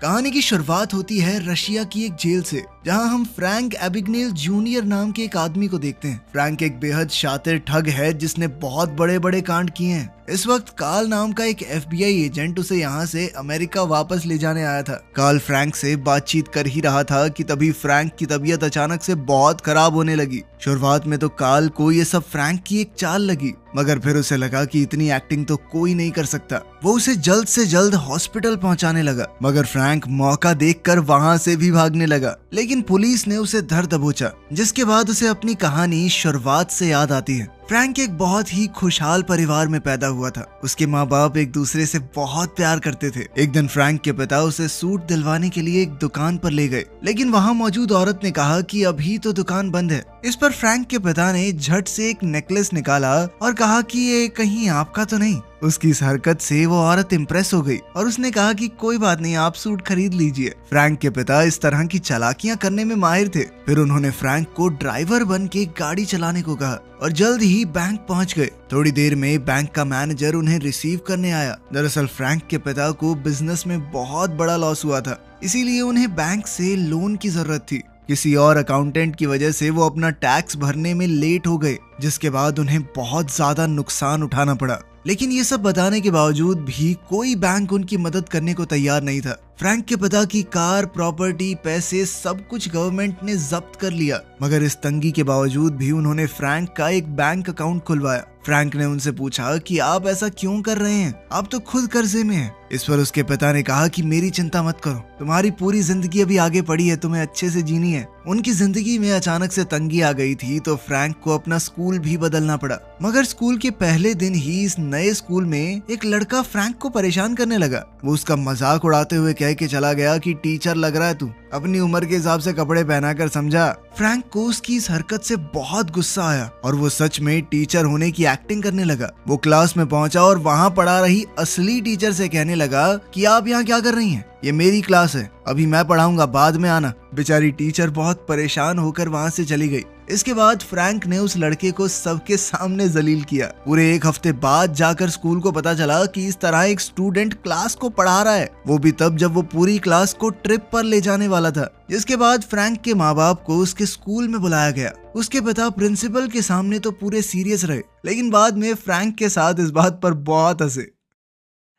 कहानी की शुरुआत होती है रशिया की एक जेल से, जहां हम फ्रैंक एबिगनेल जूनियर नाम के एक आदमी को देखते हैं। फ्रैंक एक बेहद शातिर ठग है जिसने बहुत बड़े बड़े कांड किए हैं। इस वक्त कार्ल नाम का एक FBI एजेंट उसे यहाँ से अमेरिका वापस ले जाने आया था। कार्ल फ्रैंक से बातचीत कर ही रहा था कि तभी फ्रैंक की तबीयत अचानक से बहुत खराब होने लगी। शुरुआत में तो कार्ल को ये सब फ्रैंक की एक चाल लगी, मगर फिर उसे लगा कि इतनी एक्टिंग तो कोई नहीं कर सकता। वो उसे जल्द से जल्द हॉस्पिटल पहुंचाने लगा, मगर फ्रैंक मौका देखकर वहां से भी भागने लगा। लेकिन पुलिस ने उसे धर दबोचा, जिसके बाद उसे अपनी कहानी शुरुआत से याद आती है। फ्रैंक एक बहुत ही खुशहाल परिवार में पैदा हुआ था। उसके माँ बाप एक दूसरे से बहुत प्यार करते थे। एक दिन फ्रैंक के पिता उसे सूट दिलवाने के लिए एक दुकान पर ले गए, लेकिन वहाँ मौजूद औरत ने कहा कि अभी तो दुकान बंद है। इस पर फ्रैंक के पिता ने झट से एक नेकलेस निकाला और कहा कि ये कहीं आपका तो नहीं। उसकी इस हरकत से वो औरत इम्प्रेस हो गई और उसने कहा कि कोई बात नहीं, आप सूट खरीद लीजिए। फ्रैंक के पिता इस तरह की चालाकियां करने में माहिर थे। फिर उन्होंने फ्रैंक को ड्राइवर बन के गाड़ी चलाने को कहा और जल्द ही बैंक पहुंच गए। थोड़ी देर में बैंक का मैनेजर उन्हें रिसीव करने आया। दरअसल फ्रैंक के पिता को बिजनेस में बहुत बड़ा लॉस हुआ था, इसीलिए उन्हें बैंक से लोन की जरूरत थी। किसी और अकाउंटेंट की वजह से वो अपना टैक्स भरने में लेट हो गए, जिसके बाद उन्हें बहुत ज्यादा नुकसान उठाना पड़ा। लेकिन ये सब बताने के बावजूद भी कोई बैंक उनकी मदद करने को तैयार नहीं था। फ्रैंक के पिता की कार, प्रॉपर्टी, पैसे सब कुछ गवर्नमेंट ने जब्त कर लिया, मगर इस तंगी के बावजूद भी उन्होंने फ्रैंक का एक बैंक अकाउंट खुलवाया। फ्रैंक ने उनसे पूछा कि आप ऐसा क्यों कर रहे हैं, आप तो खुद कर्जे में हैं। इस पर उसके पिता ने कहा कि मेरी चिंता मत करो, तुम्हारी पूरी जिंदगी अभी आगे पड़ी है, तुम्हें अच्छे से जीनी है। उनकी जिंदगी में अचानक से तंगी आ गई थी, तो फ्रैंक को अपना स्कूल भी बदलना पड़ा। मगर स्कूल के पहले दिन ही इस नए स्कूल में एक लड़का फ्रैंक को परेशान करने लगा। वो उसका मजाक उड़ाते हुए कह के चला गया कि टीचर लग रहा है तू, अपनी उम्र के हिसाब से कपड़े पहना कर, समझा। फ्रैंक को उसकी इस हरकत से बहुत गुस्सा आया और वो सच में टीचर होने की एक्टिंग करने लगा। वो क्लास में पहुंचा और वहाँ पढ़ा रही असली टीचर से कहने लगा कि आप यहाँ क्या कर रही हैं, ये मेरी क्लास है, अभी मैं पढ़ाऊंगा, बाद में आना। बेचारी टीचर बहुत परेशान होकर वहाँ से चली गई। इसके बाद फ्रैंक ने उस लड़के को सबके सामने जलील किया। पूरे एक हफ्ते बाद जाकर स्कूल को पता चला कि इस तरह एक स्टूडेंट क्लास को पढ़ा रहा है, वो भी तब जब वो पूरी क्लास को ट्रिप पर ले जाने वाला था। जिसके बाद फ्रैंक के माँ बाप को उसके स्कूल में बुलाया गया। उसके पिता प्रिंसिपल के सामने तो पूरे सीरियस रहे, लेकिन बाद में फ्रैंक के साथ इस बात पर बहुत हंसे।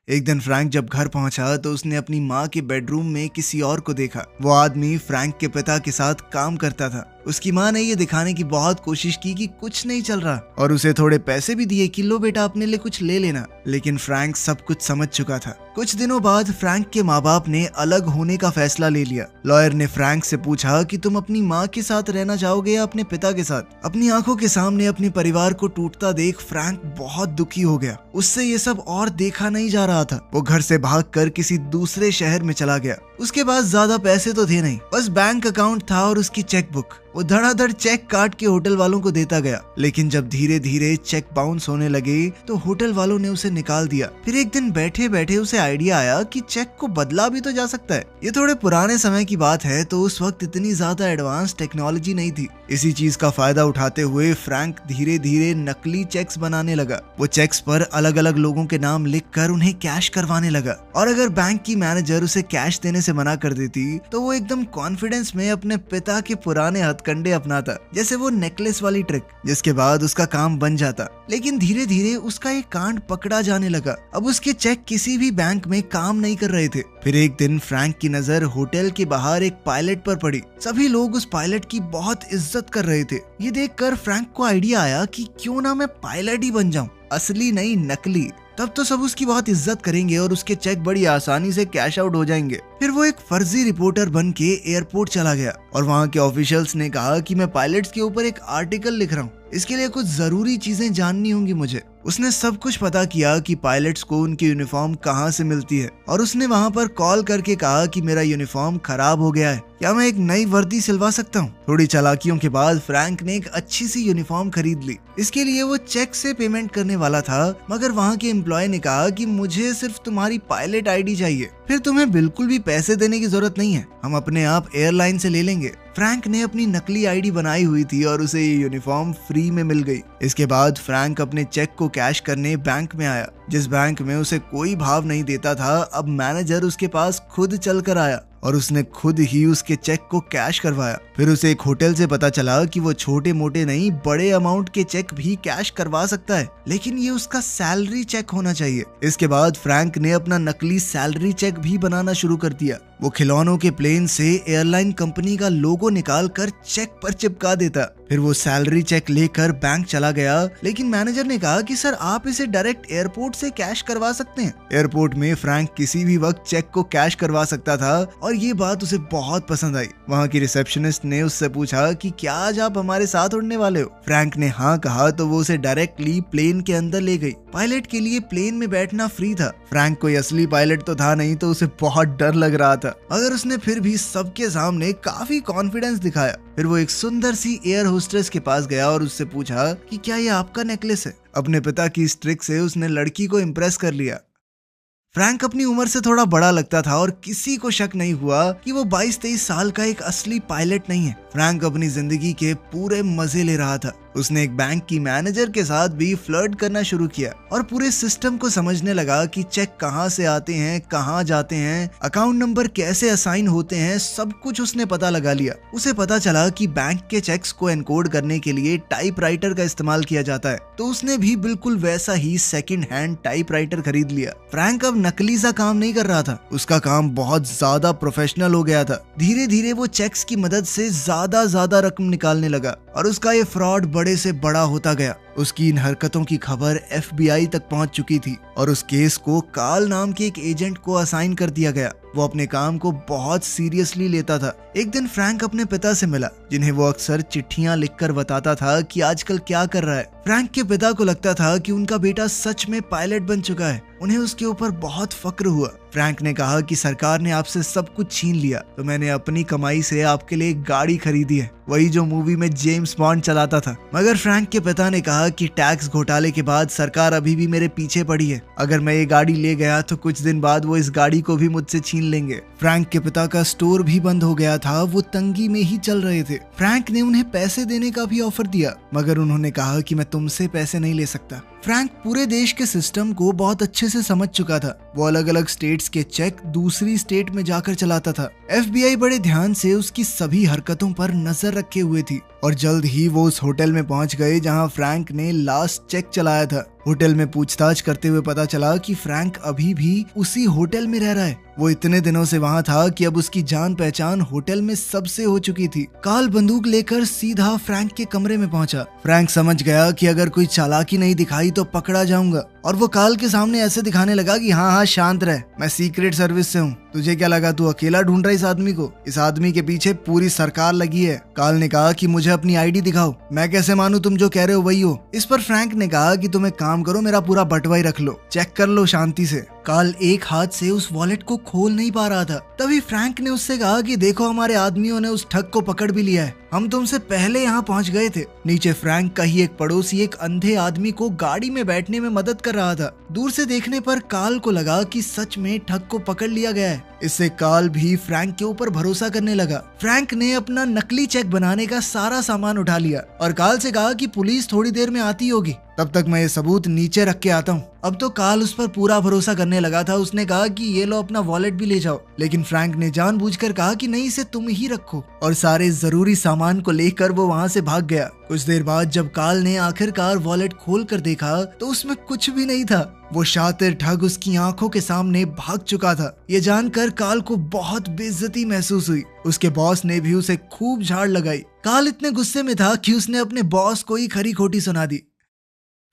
एक दिन फ्रैंक जब घर पहुंचा तो उसने अपनी माँ के बेडरूम में किसी और को देखा। वो आदमी फ्रैंक के पिता के साथ काम करता था। उसकी माँ ने ये दिखाने की बहुत कोशिश की कि कुछ नहीं चल रहा और उसे थोड़े पैसे भी दिए कि लो बेटा अपने लिए कुछ ले लेना, लेकिन फ्रैंक सब कुछ समझ चुका था। कुछ दिनों बाद फ्रैंक के माँ बाप ने अलग होने का फैसला ले लिया। लॉयर ने फ्रैंक से पूछा कि तुम अपनी माँ के साथ रहना चाहोगे या अपने पिता के साथ। अपनी आंखों के सामने अपने परिवार को टूटता देख फ्रैंक बहुत दुखी हो गया। उससे ये सब और देखा नहीं जा रहा था। वो घर से भागकर किसी दूसरे शहर में चला गया। उसके पास ज्यादा पैसे तो थे नहीं, बस बैंक अकाउंट था और उसकी चेक बुक। वो धड़ाधड़ चेक काट के होटल वालों को देता गया, लेकिन जब धीरे धीरे चेक बाउंस होने लगे तो होटल वालों ने उसे निकाल दिया। फिर एक दिन बैठे बैठे उसे आइडिया आया कि चेक को बदला भी तो जा सकता है। ये थोड़े पुराने समय की बात है, तो उस वक्त इतनी ज्यादा एडवांस टेक्नोलॉजी नहीं थी। इसी चीज का फायदा उठाते हुए फ्रैंक धीरे धीरे नकली चेक्स बनाने लगा। वो चेक्स पर अलग अलग लोगों के नाम लिखकर उन्हें कैश करवाने लगा, और अगर बैंक की मैनेजर उसे कैश देने से मना कर देती तो वो एकदम कॉन्फिडेंस में अपने पिता के पुराने हथकंडे अपनाता, जैसे वो नेकलेस वाली ट्रिक, जिसके बाद उसका काम बन जाता। लेकिन धीरे धीरे उसका एक कांड पकड़ा जाने लगा। अब उसके चेक किसी भी बैंक में काम नहीं कर रहे थे। फिर एक दिन फ्रैंक की नजर होटल के बाहर एक पायलट पर पड़ी। सभी लोग उस पायलट की बहुत इज्जत कर रहे थे। ये देखकर फ्रैंक को आइडिया आया कि क्यों ना मैं पायलट ही बन जाऊं, असली नहीं नकली। तब तो सब उसकी बहुत इज्जत करेंगे और उसके चेक बड़ी आसानी से कैश आउट हो जाएंगे। फिर वो एक फर्जी रिपोर्टर बन के एयरपोर्ट चला गया और वहाँ के ऑफिशियल्स ने कहा कि मैं पायलट्स के ऊपर एक आर्टिकल लिख रहा हूँ, इसके लिए कुछ जरूरी चीजें जाननी होंगी मुझे। उसने सब कुछ पता किया कि पायलट्स को उनकी यूनिफॉर्म कहाँ से मिलती है, और उसने वहाँ पर कॉल करके कहा कि मेरा यूनिफॉर्म खराब हो गया है, क्या मैं एक नई वर्दी सिलवा सकता हूँ। थोड़ी चालाकियों के बाद फ्रैंक ने एक अच्छी सी यूनिफॉर्म खरीद ली। इसके लिए वो चेक से पेमेंट करने वाला था, मगर वहाँ के एम्प्लॉय ने कहा कि मुझे सिर्फ तुम्हारी पायलट ID चाहिए। फिर तुम्हें बिल्कुल भी पैसे देने की जरूरत नहीं है, हम अपने आप एयरलाइन से ले लेंगे। फ्रैंक ने अपनी नकली आईडी बनाई हुई थी और उसे ये यूनिफॉर्म फ्री में मिल गई। इसके बाद फ्रैंक अपने चेक को कैश करने बैंक में आया। जिस बैंक में उसे कोई भाव नहीं देता था, अब मैनेजर उसके पास खुद चल कर आया और उसने खुद ही उसके चेक को कैश करवाया। फिर उसे एक होटल से पता चला कि वो छोटे मोटे नहीं बड़े अमाउंट के चेक भी कैश करवा सकता है, लेकिन ये उसका सैलरी चेक होना चाहिए। इसके बाद फ्रैंक ने अपना नकली सैलरी चेक भी बनाना शुरू कर दिया। वो खिलौनों के प्लेन से एयरलाइन कंपनी का लोगो निकाल कर चेक पर चिपका देता। फिर वो सैलरी चेक लेकर बैंक चला गया, लेकिन मैनेजर ने कहा कि सर आप इसे डायरेक्ट एयरपोर्ट से कैश करवा सकते हैं। एयरपोर्ट में फ्रैंक किसी भी वक्त चेक को कैश करवा सकता था और ये बात उसे बहुत पसंद आई। वहाँ की रिसेप्शनिस्ट ने उससे पूछा कि क्या आज आप हमारे साथ उड़ने वाले हो। फ्रैंक ने हाँ कहा तो वो उसे डायरेक्टली प्लेन के अंदर ले गई। पायलट के लिए प्लेन में बैठना फ्री था। फ्रैंक कोई असली पायलट तो था नहीं, तो उसे बहुत डर लग रहा था, मगर उसने फिर भी सबके सामने काफी कॉन्फिडेंस दिखाया। फिर वो एक सुंदर सी एयर होस्टेस के पास गया और उससे पूछा कि क्या ये आपका नेकलेस है। अपने पिता की इस ट्रिक से उसने लड़की को इम्प्रेस कर लिया। फ्रैंक अपनी उम्र से थोड़ा बड़ा लगता था और किसी को शक नहीं हुआ कि वो 22-23 साल का एक असली पायलट नहीं है। फ्रैंक अपनी जिंदगी के पूरे मजे ले रहा था। उसने एक बैंक की मैनेजर के साथ भी फ्लर्ट करना शुरू किया और पूरे सिस्टम को समझने लगा कि चेक कहाँ से आते हैं, कहाँ जाते हैं, अकाउंट नंबर कैसे असाइन होते हैं, सब कुछ उसने पता लगा लिया। उसे पता चला कि बैंक के चेक्स को एनकोड करने के लिए टाइपराइटर का इस्तेमाल किया जाता है, तो उसने भी बिल्कुल वैसा ही सेकंड हैंड टाइपराइटर खरीद लिया। फ्रैंक अब नकली सा काम नहीं कर रहा था, उसका काम बहुत ज्यादा प्रोफेशनल हो गया था। धीरे धीरे वो चेक्स की मदद से ज्यादा रकम निकालने लगा और उसका ये फ्रॉड बड़े से बड़ा होता गया। उसकी इन हरकतों की खबर FBI तक पहुंच चुकी थी और उस केस को कार्ल नाम के एक एजेंट को असाइन कर दिया गया। वो अपने काम को बहुत सीरियसली लेता था। एक दिन फ्रैंक अपने पिता से मिला, जिन्हें वो अक्सर चिट्ठियां लिखकर बताता था कि आजकल क्या कर रहा है। फ्रैंक के पिता को लगता था कि उनका बेटा सच में पायलट बन चुका है। उन्हें उसके ऊपर बहुत फक्र हुआ। फ्रैंक ने कहा कि सरकार ने आपसे सब कुछ छीन लिया, तो मैंने अपनी कमाई से आपके लिए एक गाड़ी खरीदी है, वही जो मूवी में जेम्स बॉन्ड चलाता था। मगर फ्रैंक के पिता ने कहा कि टैक्स घोटाले के बाद सरकार अभी भी मेरे पीछे पड़ी है। अगर मैं ये गाड़ी ले गया तो कुछ दिन बाद वो इस गाड़ी को भी मुझसे छीन लेंगे। फ्रैंक के पिता का स्टोर भी बंद हो गया था, वो तंगी में ही चल रहे थे। फ्रैंक ने उन्हें पैसे देने का भी ऑफर दिया, मगर उन्होंने कहा कि मैं तुमसे पैसे नहीं ले सकता। फ्रैंक पूरे देश के सिस्टम को बहुत अच्छे से समझ चुका था। वो अलग अलग स्टेट्स के चेक दूसरी स्टेट में जाकर चलाता था। FBI बड़े ध्यान से उसकी सभी हरकतों पर नजर रखे हुए थी और जल्द ही वो उस होटल में पहुंच गए जहां फ्रैंक ने लास्ट चेक चलाया था। होटल में पूछताछ करते हुए पता चला कि फ्रैंक अभी भी उसी होटल में रह रहा है। वो इतने दिनों से वहां था कि अब उसकी जान पहचान होटल में सबसे हो चुकी थी। कार्ल बंदूक लेकर सीधा फ्रैंक के कमरे में पहुंचा। फ्रैंक समझ गया कि अगर कोई चालाकी नहीं दिखाई तो पकड़ा जाऊंगा, और वो कार्ल के सामने ऐसे दिखाने लगा कि हाँ शांत रह, मैं सीक्रेट सर्विस से हूँ। तुझे क्या लगा तू अकेला ढूंढ रहा है इस आदमी को? इस आदमी के पीछे पूरी सरकार लगी है। कार्ल ने कहा कि मुझे अपनी आईडी दिखाओ। मैं कैसे मानूं तुम जो कह रहे हो वही हो? इस पर फ्रैंक ने कहा कि तुम एक काम करो, मेरा पूरा बटवा ही रख लो, चेक कर लो शांति से। कार्ल एक हाथ से उस वॉलेट को खोल नहीं पा रहा था। तभी फ्रैंक ने उससे कहा कि देखो हमारे आदमियों ने उस ठग को पकड़ भी लिया है, हम तुमसे पहले यहाँ पहुँच गए थे। नीचे फ्रैंक का ही एक पड़ोसी एक अंधे आदमी को गाड़ी में बैठने में मदद कर रहा था। दूर से देखने पर कार्ल को लगा कि सच में ठग को पकड़ लिया गया है। इससे कार्ल भी फ्रैंक के ऊपर भरोसा करने लगा। फ्रैंक ने अपना नकली चेक बनाने का सारा सामान उठा लिया और कार्ल से कहा कि पुलिस थोड़ी देर में आती होगी, तब तक मैं ये सबूत नीचे रख के आता हूँ। अब तो कार्ल उस पर पूरा भरोसा करने लगा था। उसने कहा कि ये लो अपना वॉलेट भी ले जाओ, लेकिन फ्रैंक ने जानबूझकर कहा कि नहीं, इसे तुम ही रखो, और सारे जरूरी सामान को लेकर वो वहाँ से भाग गया। कुछ देर बाद जब कार्ल ने आखिरकार वॉलेट खोल कर देखा तो उसमें कुछ भी नहीं था। वो शातिर ठग उसकी आंखों के सामने भाग चुका था। ये जानकर कार्ल को बहुत बेइज्जती महसूस हुई। उसके बॉस ने भी उसे खूब झाड़ लगाई। कार्ल इतने गुस्से में था कि उसने अपने बॉस को ही खरी खोटी सुना दी।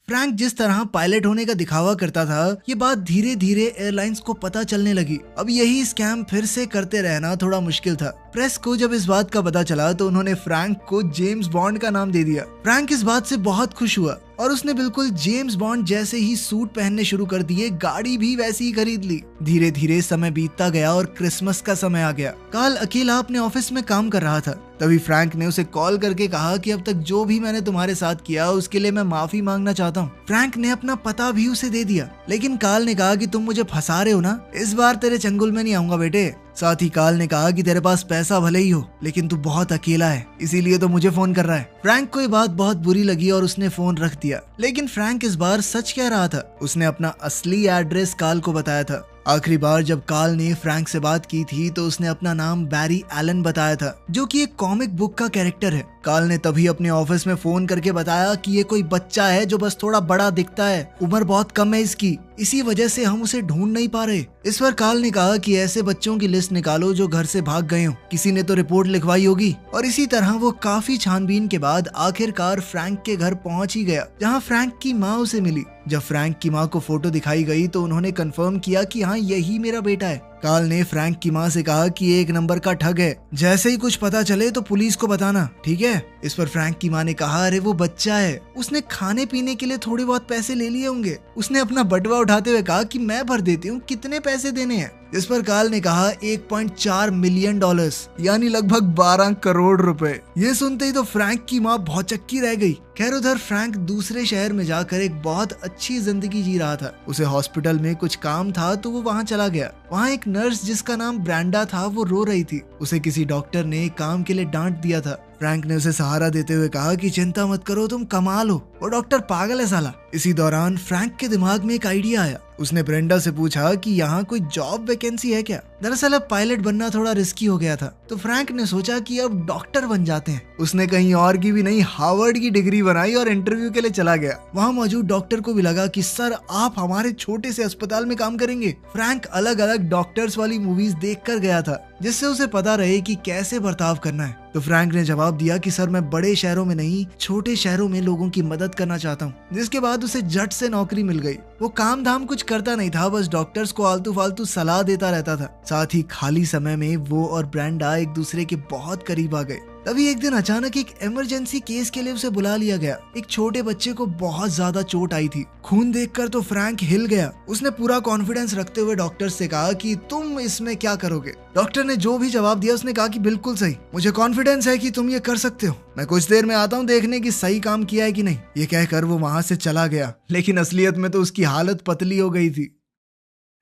फ्रैंक जिस तरह पायलट होने का दिखावा करता था, ये बात धीरे धीरे एयरलाइंस को पता चलने लगी। अब यही स्कैम फिर से करते रहना थोड़ा मुश्किल था। प्रेस को जब इस बात का पता चला तो उन्होंने फ्रैंक को जेम्स बॉन्ड का नाम दे दिया। फ्रैंक इस बात से बहुत खुश हुआ और उसने बिल्कुल जेम्स बॉन्ड जैसे ही सूट पहनने शुरू कर दिए, गाड़ी भी वैसी ही खरीद ली। धीरे धीरे समय बीतता गया और क्रिसमस का समय आ गया। कार्ल अकेला अपने ऑफिस में काम कर रहा था। तभी फ्रैंक ने उसे कॉल करके कहा कि अब तक जो भी मैंने तुम्हारे साथ किया उसके लिए मैं माफी मांगना चाहता हूँ। फ्रैंक ने अपना पता भी उसे दे दिया, लेकिन कार्ल ने कहा कि तुम मुझे फंसा रहे हो ना, इस बार तेरे चंगुल में नहीं आऊंगा बेटे। साथ ही कार्ल ने कहा कि तेरे पास पैसा भले ही हो लेकिन तू बहुत अकेला है, इसीलिए तो मुझे फोन कर रहा है। फ्रैंक को ये बात बहुत बुरी लगी और उसने फोन रख दिया। लेकिन फ्रैंक इस बार सच कह रहा था। उसने अपना असली एड्रेस कार्ल को बताया था। आखिरी बार जब कार्ल ने फ्रैंक से बात की थी तो उसने अपना नाम बैरी एलन बताया था, जो कि एक कॉमिक बुक का कैरेक्टर है। कार्ल ने तभी अपने ऑफिस में फोन करके बताया कि ये कोई बच्चा है जो बस थोड़ा बड़ा दिखता है, उम्र बहुत कम है इसकी, इसी वजह से हम उसे ढूंढ नहीं पा रहे। इस पर कार्ल ने कहा कि ऐसे बच्चों की लिस्ट निकालो जो घर से भाग गए हो, किसी ने तो रिपोर्ट लिखवाई होगी। और इसी तरह वो काफी छानबीन के बाद आखिरकार फ्रैंक के घर पहुंच ही गया, जहां फ्रैंक की माँ उसे मिली। जब फ्रैंक की माँ को फोटो दिखाई गई तो उन्होंने कंफर्म किया कि हाँ, यही मेरा बेटा है। कार्ल ने फ्रैंक की माँ से कहा कि एक नंबर का ठग है, जैसे ही कुछ पता चले तो पुलिस को बताना, ठीक है। इस पर फ्रैंक की माँ ने कहा, अरे वो बच्चा है, उसने खाने पीने के लिए थोड़े बहुत पैसे ले लिए होंगे। उसने अपना बटुआ उठाते हुए कहा कि मैं भर देती हूँ, कितने पैसे देने हैं। इस पर कार्ल ने कहा 1.4 मिलियन डॉलर्स, यानी लगभग 12 करोड़ रुपए। ये सुनते ही तो फ्रैंक की माँ बहुत चक्की रह गई। खैर, उधर फ्रैंक दूसरे शहर में जाकर एक बहुत अच्छी जिंदगी जी रहा था। उसे हॉस्पिटल में कुछ काम था तो वो वहाँ चला गया। वहाँ एक नर्स जिसका नाम ब्रेंडा था वो रो रही थी। उसे किसी डॉक्टर ने काम के लिए डांट दिया था। फ्रैंक ने उसे सहारा देते हुए कहा कि चिंता मत करो, तुम कमाल हो, वो डॉक्टर पागल है साला। इसी दौरान फ्रैंक के दिमाग में एक आइडिया आया। उसने ब्रेंडा से पूछा कि यहाँ कोई जॉब वैकेंसी है क्या। दरअसल अब पायलट बनना थोड़ा रिस्की हो गया था, तो फ्रैंक ने सोचा कि अब डॉक्टर बन जाते हैं। उसने कहीं और की भी नहीं, हार्वर्ड की डिग्री बनाई और इंटरव्यू के लिए चला गया। वहाँ मौजूद डॉक्टर को भी लगा कि सर, आप हमारे छोटे से अस्पताल में काम करेंगे। फ्रैंक अलग अलग डॉक्टर्स वाली मूवीज देख कर गया था, जिससे उसे पता रहे कि कैसे बर्ताव करना है। तो फ्रैंक ने जवाब दिया कि सर, मैं बड़े शहरों में नहीं, छोटे शहरों में लोगों की मदद करना चाहता हूँ। जिसके बाद उसे झट से नौकरी मिल गई। वो काम धाम कुछ करता नहीं था, बस डॉक्टर्स को आलतू फालतू सलाह देता रहता था। साथ ही खाली समय में वो और ब्रेंडा एक दूसरे के बहुत करीब आ गए। तभी एक दिन अचानक एक इमरजेंसी केस के लिए उसे बुला लिया गया। एक छोटे बच्चे को बहुत ज्यादा चोट आई थी। खून देखकर तो फ्रैंक हिल गया। उसने पूरा कॉन्फिडेंस रखते हुए डॉक्टर से कहा कि तुम इसमें क्या करोगे। डॉक्टर ने जो भी जवाब दिया उसने कहा कि बिल्कुल सही, मुझे कॉन्फिडेंस है कि तुम ये कर सकते हो। मैं कुछ देर में आता हूँ देखने की सही काम किया है कि नहीं। ये कहकर वो वहां से चला गया, लेकिन असलियत में तो उसकी हालत पतली हो गई थी।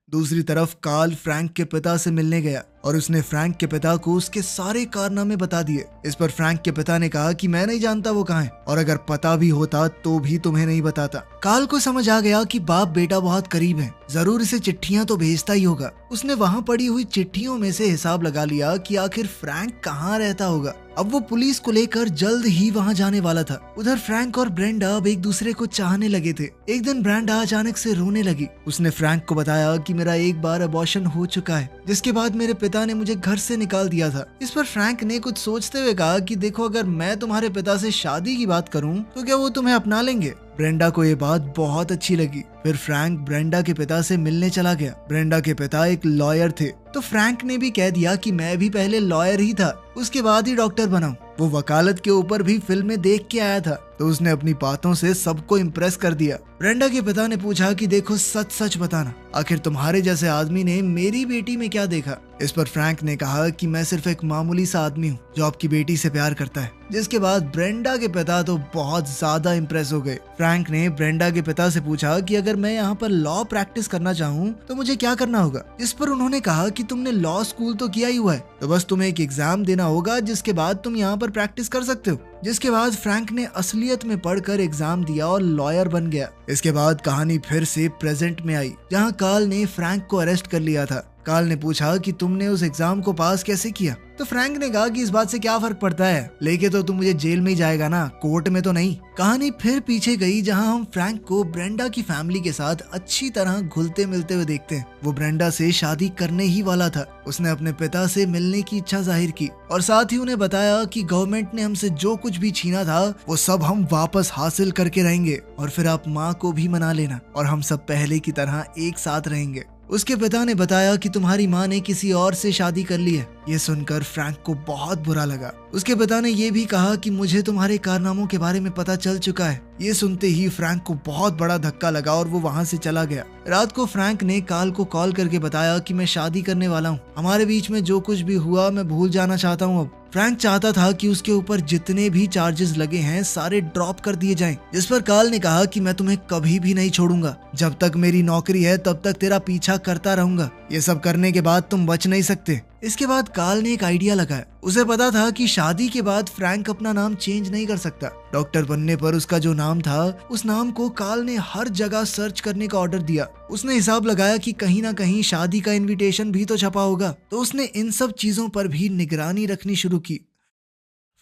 दूसरी तरफ कार्ल फ्रैंक के पिता से मिलने गया और उसने फ्रैंक के पिता को उसके सारे कारनामे बता दिए। इस पर फ्रैंक के पिता ने कहा कि मैं नहीं जानता वो कहाँ है, और अगर पता भी होता तो भी तुम्हें नहीं बताता। कार्ल को समझ आ गया कि बाप बेटा बहुत करीब हैं, जरूर इसे चिट्ठियां तो भेजता ही होगा। उसने वहां पड़ी हुई चिट्ठियों में से हिसाब लगा लिया कि आखिर फ्रैंक कहाँ रहता होगा। अब वो पुलिस को लेकर जल्द ही वहां जाने वाला था। उधर फ्रैंक और ब्रेंडा अब एक दूसरे को चाहने लगे थे। एक दिन ब्रेंडा अचानक से रोने लगी। उसने फ्रैंक को बताया कि मेरा एक बार अबॉर्शन हो चुका है, जिसके बाद मेरे पिता ने मुझे घर से निकाल दिया था। इस पर फ्रैंक ने कुछ सोचते हुए कहा कि देखो, अगर मैं तुम्हारे पिता से शादी की बात करूं तो क्या वो तुम्हें अपना लेंगे। ब्रेंडा को ये बात बहुत अच्छी लगी। फिर फ्रैंक ब्रेंडा के पिता से मिलने चला गया। ब्रेंडा के पिता एक लॉयर थे, तो फ्रैंक ने भी कह दिया कि मैं भी पहले लॉयर ही था, उसके बाद ही डॉक्टर बना। वो वकालत के ऊपर भी फिल्में देख के आया था, तो उसने अपनी बातों से सबको इम्प्रेस कर दिया। ब्रेंडा के पिता ने पूछा कि देखो, सच सच बताना, आखिर तुम्हारे जैसे आदमी ने मेरी बेटी में क्या देखा। इस पर फ्रैंक ने कहा कि मैं सिर्फ एक मामूली सा आदमी हूँ जो आपकी बेटी से प्यार करता है। जिसके बाद ब्रेंडा के पिता तो बहुत ज्यादा इम्प्रेस हो गए। फ्रैंक ने ब्रेंडा के पिता से पूछा कि अगर मैं यहाँ पर लॉ प्रैक्टिस करना चाहूँ तो मुझे क्या करना होगा। इस पर उन्होंने कहा कि तुमने लॉ स्कूल तो किया ही हुआ है, तो बस तुम्हें एक एग्जाम देना होगा, जिसके बाद तुम यहाँ पर प्रैक्टिस कर सकते हो। जिसके बाद फ्रैंक ने असलियत में पढ़कर एग्जाम दिया और लॉयर बन गया। इसके बाद कहानी फिर से प्रेजेंट में आई, जहाँ कार्ल ने फ्रैंक को अरेस्ट कर लिया था। कार्ल ने पूछा कि तुमने उस एग्जाम को पास कैसे किया। तो फ्रैंक ने कहा कि इस बात से क्या फर्क पड़ता है, लेके तो तुम मुझे जेल में ही जाएगा ना, कोर्ट में तो नहीं। कहानी फिर पीछे गई, जहां हम फ्रैंक को ब्रेंडा की फैमिली के साथ अच्छी तरह घुलते मिलते हुए देखते हैं। वो ब्रेंडा से शादी करने ही वाला था। उसने अपने पिता से मिलने की इच्छा जाहिर की और साथ ही उन्हें बताया कि गवर्नमेंट ने हमसे जो कुछ भी छीना था वो सब हम वापस हासिल करके रहेंगे, और फिर आप माँ को भी मना लेना और हम सब पहले की तरह एक साथ रहेंगे। उसके पिता ने बताया कि तुम्हारी माँ ने किसी और से शादी कर ली है। ये सुनकर फ्रैंक को बहुत बुरा लगा। उसके पिता ने ये भी कहा कि मुझे तुम्हारे कारनामों के बारे में पता चल चुका है। ये सुनते ही फ्रैंक को बहुत बड़ा धक्का लगा और वो वहाँ से चला गया। रात को फ्रैंक ने कार्ल को कॉल करके बताया कि मैं शादी करने वाला हूँ, हमारे बीच में जो कुछ भी हुआ मैं भूल जाना चाहता हूँ अब। फ्रैंक चाहता था कि उसके ऊपर जितने भी चार्जेस लगे हैं सारे ड्रॉप कर दिए जाएं, जिस पर कार्ल ने कहा कि मैं तुम्हें कभी भी नहीं छोड़ूंगा, जब तक मेरी नौकरी है तब तक तेरा पीछा करता रहूंगा, ये सब करने के बाद तुम बच नहीं सकते। इसके बाद कार्ल ने एक आइडिया लगाया। उसे पता था कि शादी के बाद फ्रैंक अपना नाम चेंज नहीं कर सकता। डॉक्टर बनने पर उसका जो नाम था उस नाम को कार्ल ने हर जगह सर्च करने का ऑर्डर दिया। उसने हिसाब लगाया कि कहीं ना कहीं शादी का इनविटेशन भी तो छपा होगा, तो उसने इन सब चीजों पर भी निगरानी रखनी शुरू की।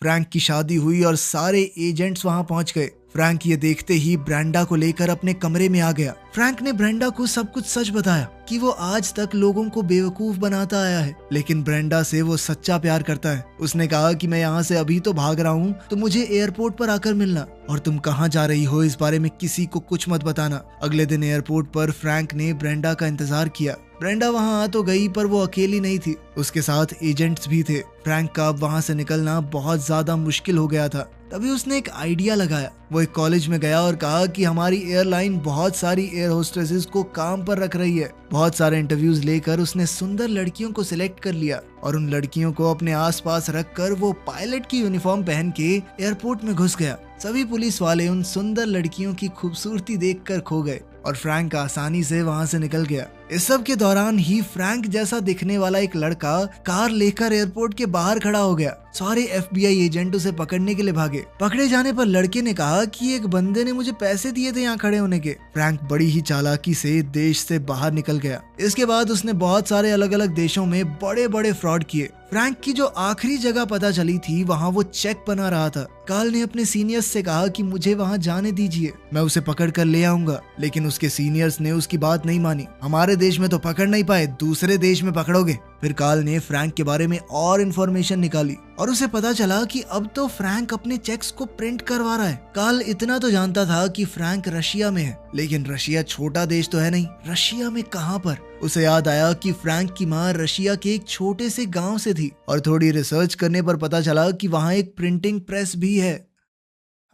फ्रैंक की शादी हुई और सारे एजेंट्स वहां पहुंच गए। फ्रैंक ये देखते ही ब्रेंडा को लेकर अपने कमरे में आ गया। फ्रैंक ने ब्रेंडा को सब कुछ सच बताया कि वो आज तक लोगों को बेवकूफ बनाता आया है, लेकिन ब्रेंडा से वो सच्चा प्यार करता है। उसने कहा कि मैं यहाँ से अभी तो भाग रहा हूँ, तो मुझे एयरपोर्ट पर आकर मिलना, और तुम कहाँ जा रही हो इस बारे में किसी को कुछ मत बताना। अगले दिन एयरपोर्ट पर फ्रैंक ने ब्रेंडा का इंतजार किया। ब्रेंडा वहां आ तो गई, पर वो अकेली नहीं थी, उसके साथ एजेंट्स भी थे। फ्रैंक का वहां से निकलना बहुत ज्यादा मुश्किल हो गया था। तभी उसने एक आइडिया लगाया। वो एक कॉलेज में गया और कहा कि हमारी एयरलाइन बहुत सारी एयर होस्टेसेस को काम पर रख रही है। बहुत सारे इंटरव्यूज लेकर उसने सुंदर लड़कियों को सिलेक्ट कर लिया और उन लड़कियों को अपने आसपास रखकर वो पायलट की यूनिफॉर्म पहन के एयरपोर्ट में घुस गया। सभी पुलिस वाले उन सुंदर लड़कियों की खूबसूरती देखकर खो गए और फ्रैंक आसानी से वहां से निकल गया। इस सब के दौरान ही फ्रैंक जैसा दिखने वाला एक लड़का कार लेकर एयरपोर्ट के बाहर खड़ा हो गया। सारे FBI एजेंट उसे पकड़ने के लिए भागे। पकड़े जाने पर लड़के ने कहा कि एक बंदे ने मुझे पैसे दिए थे यहाँ खड़े होने के। फ्रैंक बड़ी ही चालाकी से देश से बाहर निकल गया। इसके बाद उसने बहुत सारे अलग अलग देशों में बड़े बड़े फ्रॉड किए। फ्रैंक की जो आखिरी जगह पता चली थी वहाँ वो चेक बना रहा था। कार्ल ने अपने सीनियर्स से कहा कि मुझे वहाँ जाने दीजिए, मैं उसे पकड़ कर ले आऊंगा, लेकिन उसके सीनियर्स ने उसकी बात नहीं मानी। हमारे देश में तो पकड़ नहीं पाए, दूसरे देश में पकड़ोगे। फिर कार्ल ने फ्रैंक के बारे में और इन्फॉर्मेशन निकाली और उसे पता चला कि अब तो फ्रैंक अपने चेक्स को प्रिंट करवा रहा है। कार्ल इतना तो जानता था कि फ्रैंक रशिया में है, लेकिन रशिया छोटा देश तो है नहीं, रशिया में कहाँ पर। उसे याद आया कि फ्रैंक की माँ रशिया के एक छोटे से गांव से थी और थोड़ी रिसर्च करने पर पता चला कि वहाँ एक प्रिंटिंग प्रेस भी है।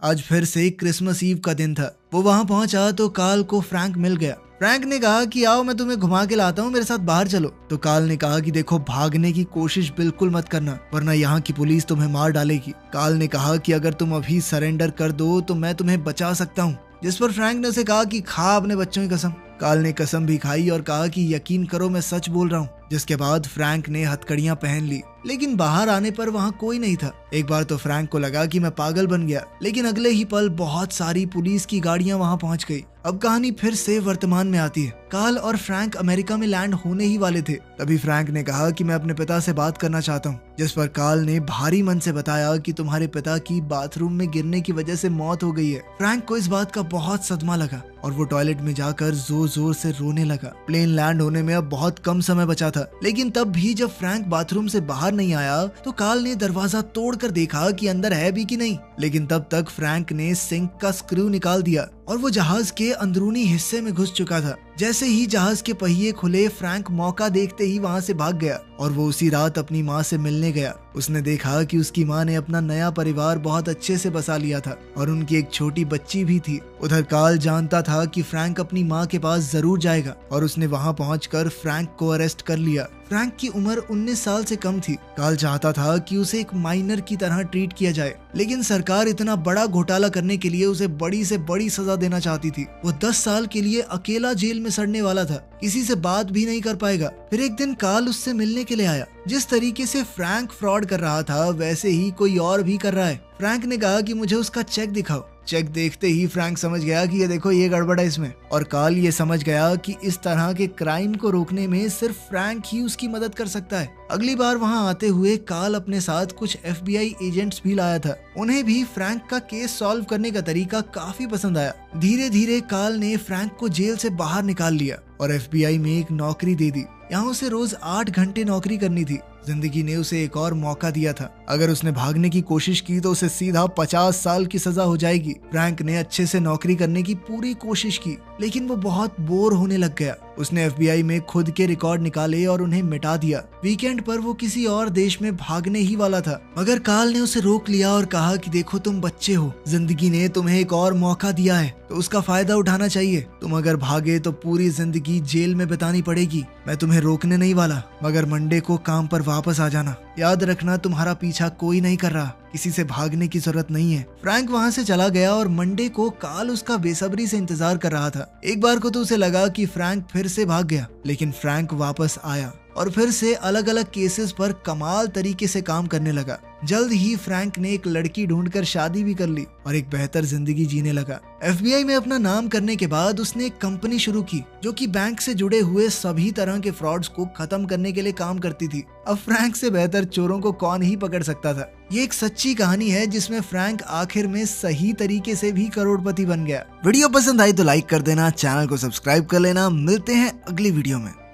आज फिर से क्रिसमस ईव का दिन था। वो वहाँ पहुंचा तो कार्ल को फ्रैंक मिल गया। फ्रैंक ने कहा कि आओ मैं तुम्हें घुमा के लाता हूँ, मेरे साथ बाहर चलो। तो कार्ल ने कहा कि देखो, भागने की कोशिश बिल्कुल मत करना, वरना यहाँ की पुलिस तुम्हें मार डालेगी। कार्ल ने कहा कि अगर तुम अभी सरेंडर कर दो तो मैं तुम्हें बचा सकता हूँ। जिस पर फ्रैंक ने उसे कहा कि खा अपने बच्चों की कसम। कार्ल ने कसम भी खाई और कहा कि यकीन करो मैं सच बोल रहा हूँ। जिसके बाद फ्रैंक ने हथकड़ियां पहन ली, लेकिन बाहर आने पर वहाँ कोई नहीं था। एक बार तो फ्रैंक को लगा कि मैं पागल बन गया, लेकिन अगले ही पल बहुत सारी पुलिस की गाड़ियां वहाँ पहुँच गई। अब कहानी फिर से वर्तमान में आती है। कार्ल और फ्रैंक अमेरिका में लैंड होने ही वाले थे। तभी फ्रैंक ने कहा कि मैं अपने पिता से बात करना चाहता हूँ। जिस पर कार्ल ने भारी मन से बताया कि तुम्हारे पिता की बाथरूम में गिरने की वजह से मौत हो गई है। फ्रैंक को इस बात का बहुत सदमा लगा और वो टॉयलेट में जाकर जोर जोर से रोने लगा। प्लेन लैंड होने में अब बहुत कम समय बचा था, लेकिन तब भी जब फ्रैंक बाथरूम से बाहर नहीं आया तो कार्ल ने दरवाजा तोड़कर देखा कि अंदर है भी कि नहीं। लेकिन तब तक फ्रैंक ने सिंक का स्क्रू निकाल दिया और वो जहाज के अंदरूनी हिस्से में घुस चुका था। जैसे ही जहाज के पहिए खुले, फ्रैंक मौका देखते ही वहाँ से भाग गया और वो उसी रात अपनी माँ से मिलने गया। उसने देखा कि उसकी माँ ने अपना नया परिवार बहुत अच्छे से बसा लिया था और उनकी एक छोटी बच्ची भी थी। उधर कार्ल जानता था कि फ्रैंक अपनी माँ के पास जरूर जाएगा और उसने वहाँ पहुंचकर फ्रैंक को अरेस्ट कर लिया। फ्रैंक की उम्र 19 साल से कम थी। कार्ल चाहता था कि उसे एक माइनर की तरह ट्रीट किया जाए, लेकिन सरकार इतना बड़ा घोटाला करने के लिए उसे बड़ी से बड़ी सजा देना चाहती थी। वो 10 साल के लिए अकेला जेल में सड़ने वाला था, किसी से बात भी नहीं कर पाएगा। फिर एक दिन कार्ल उससे मिलने के लिए आया। जिस तरीके से फ्रैंक फ्रॉड कर रहा था वैसे ही कोई और भी कर रहा है। फ्रैंक ने कहा कि मुझे उसका चेक दिखाओ। चेक देखते ही फ्रैंक समझ गया कि ये देखो, ये गड़बड़ है इसमें। और कार्ल ये समझ गया कि इस तरह के क्राइम को रोकने में सिर्फ फ्रैंक ही उसकी मदद कर सकता है। अगली बार वहां आते हुए कार्ल अपने साथ कुछ FBI एजेंट्स भी लाया था। उन्हें भी फ्रैंक का केस सॉल्व करने का तरीका काफी पसंद आया। धीरे धीरे कार्ल ने फ्रैंक को जेल से बाहर निकाल लिया और FBI में एक नौकरी दे दी। यहाँ उसे रोज 8 घंटे नौकरी करनी थी। जिंदगी ने उसे एक और मौका दिया था। अगर उसने भागने की कोशिश की तो उसे सीधा 50 साल की सजा हो जाएगी। फ्रैंक ने अच्छे से नौकरी करने की पूरी कोशिश की, लेकिन वो बहुत बोर होने लग गया। उसने FBI में खुद के रिकॉर्ड निकाले और उन्हें मिटा दिया। वीकेंड पर वो किसी और देश में भागने ही वाला था, मगर कार्ल ने उसे रोक लिया और कहा कि देखो तुम बच्चे हो, जिंदगी ने तुम्हें एक और मौका दिया है तो उसका फायदा उठाना चाहिए। तुम अगर भागे तो पूरी जिंदगी जेल में बितानी पड़ेगी। मैं तुम्हें रोकने नहीं वाला, मगर मंडे को काम पर वापस आ जाना। याद रखना तुम्हारा पीछा कोई नहीं कर रहा, किसी से भागने की जरूरत नहीं है। फ्रैंक वहाँ से चला गया और मंडे को कार्ल उसका बेसब्री से इंतजार कर रहा था। एक बार को तो उसे लगा कि फ्रैंक फिर से भाग गया, लेकिन फ्रैंक वापस आया और फिर से अलग अलग केसेस पर कमाल तरीके से काम करने लगा। जल्द ही फ्रैंक ने एक लड़की ढूंढकर शादी भी कर ली और एक बेहतर जिंदगी जीने लगा। FBI में अपना नाम करने के बाद उसने एक कंपनी शुरू की जो कि बैंक से जुड़े हुए सभी तरह के फ्रॉड्स को खत्म करने के लिए काम करती थी। अब फ्रैंक से बेहतर चोरों को कौन ही पकड़ सकता था। ये एक सच्ची कहानी है जिसमें फ्रैंक आखिर में सही तरीके से भी करोड़पति बन गया। वीडियो पसंद आई तो लाइक कर देना, चैनल को सब्सक्राइब कर लेना। मिलते हैं अगली वीडियो में।